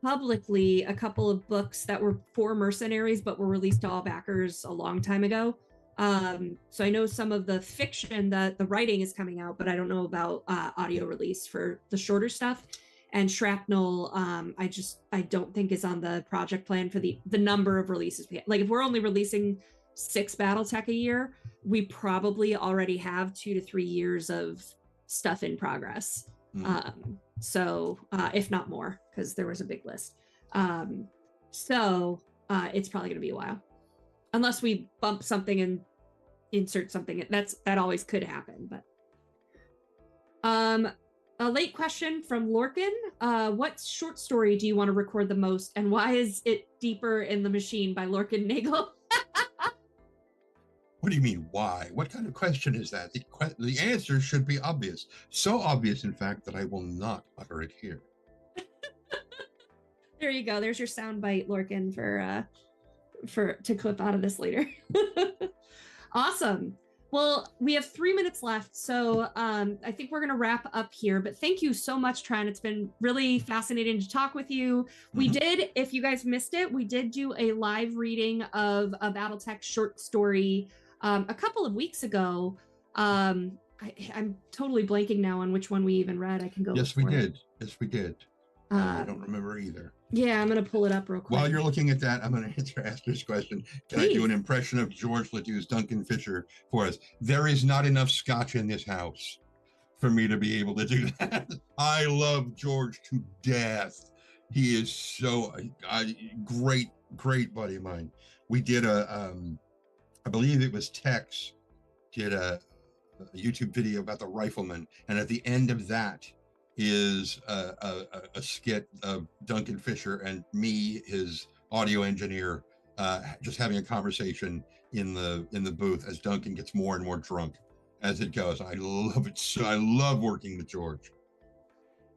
publicly a couple of books that were for mercenaries, but were released to all backers a long time ago. So I know some of the fiction, that the writing is coming out, but I don't know about audio release for the shorter stuff. And Shrapnel, I don't think is on the project plan for the number of releases we have. Like, if we're only releasing 6 battletech a year, we probably already have 2 to 3 years of stuff in progress. So if not more, because there was a big list. So it's probably going to be a while, unless we bump something and insert something. That always could happen. But a late question from Lorcan. What short story do you want to record the most, and why is it Deeper in the Machine by Lorcan Nagel? What do you mean, why? What kind of question is that? The answer should be obvious. So obvious, in fact, that I will not utter it here. There you go. There's your soundbite, Lorcan, for to clip out of this later. Awesome. Well, we have 3 minutes left, so I think we're going to wrap up here. But thank you so much, Tren. It's been really fascinating to talk with you. We did, if you guys missed it, we did do a live reading of a BattleTech short story a couple of weeks ago. I'm totally blanking now on which one we even read. I can go. Yes, we did. Yes, we did. I don't remember either. Yeah, I'm going to pull it up real quick. While you're looking at that, I'm going to answer Astor's question. Can I do an impression of George Ledoux's Duncan Fisher for us? There is not enough scotch in this house for me to be able to do that. I love George to death. He is so great buddy of mine. We did I believe it was Tex, did a YouTube video about the rifleman, and at the end of that is a skit of Duncan Fisher and me, his audio engineer, just having a conversation in the booth as Duncan gets more and more drunk as it goes. I love it. So I love working with George.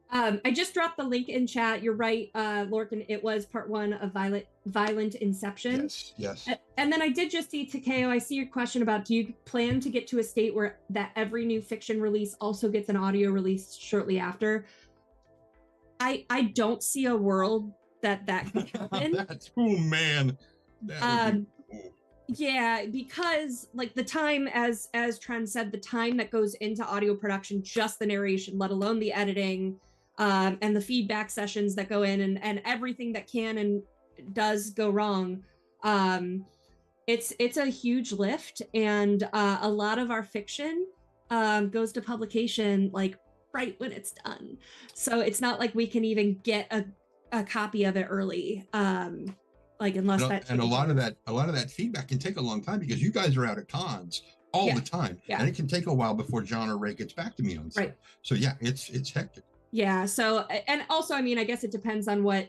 I just dropped the link in chat. You're right, Lorcan. It was part 1 of Violent Inception. Yes. And then I did just see, Takeo, I see your question about, do you plan to get to a state where that every new fiction release also gets an audio release shortly after? I don't see a world that could happen. Oh man. That would be cool. Yeah, because like the time, as Tren said, the time that goes into audio production, just the narration, let alone the editing, and the feedback sessions that go in, and everything that can and does go wrong. It's a huge lift, and a lot of our fiction goes to publication like right when it's done. So it's not like we can even get a copy of it early. Unless a lot of that feedback can take a long time, because you guys are out at cons all the time, and it can take a while before John or Ray gets back to me on stuff. Right. So yeah, it's hectic. Yeah. So, and also, I mean, I guess it depends on what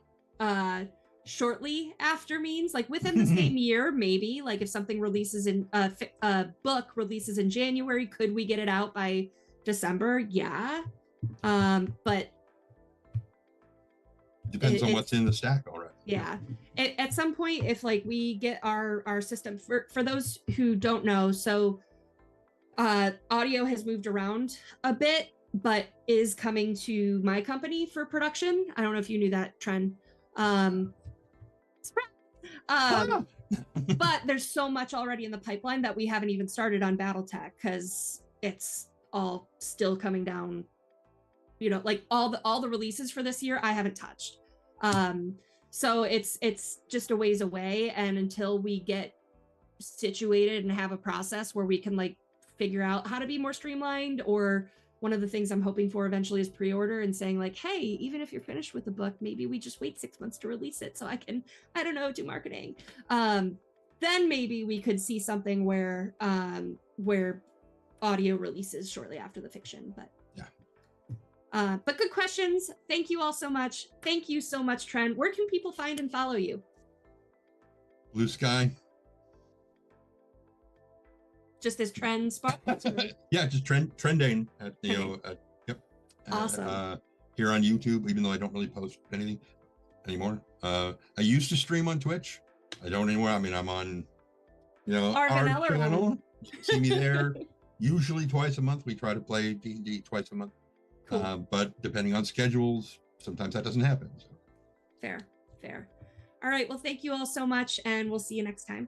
shortly after means. Like within the same year, maybe. Like if something releases in a book releases in January, could we get it out by December? Yeah. But depends on what's in the stack already. Yeah. At some point, if like we get our system, for those who don't know, so audio has moved around a bit, but is coming to my company for production. I don't know if you knew that, Tren. But there's so much already in the pipeline that we haven't even started on BattleTech, because it's all still coming down. You know, like all the releases for this year, I haven't touched. So it's just a ways away, and until we get situated and have a process where we can like figure out how to be more streamlined, or one of the things I'm hoping for eventually is pre-order and saying like, hey, even if you're finished with the book, maybe we just wait 6 months to release it so I can, I don't know, do marketing. then maybe we could see something where audio releases shortly after the fiction. But yeah. But good questions. Thank you all so much. Thank you so much, Trend. Where can people find and follow you? Blue Sky. Just as Trendane Sparks? Yeah, just Trendane at yep. Awesome. Here on YouTube, even though I don't really post anything anymore. I used to stream on Twitch. I don't anymore. I mean, I'm on, our channel. You can see me there. Usually twice a month. We try to play D&D twice a month. Cool. But depending on schedules, sometimes that doesn't happen. So. Fair. All right. Well, thank you all so much, and we'll see you next time.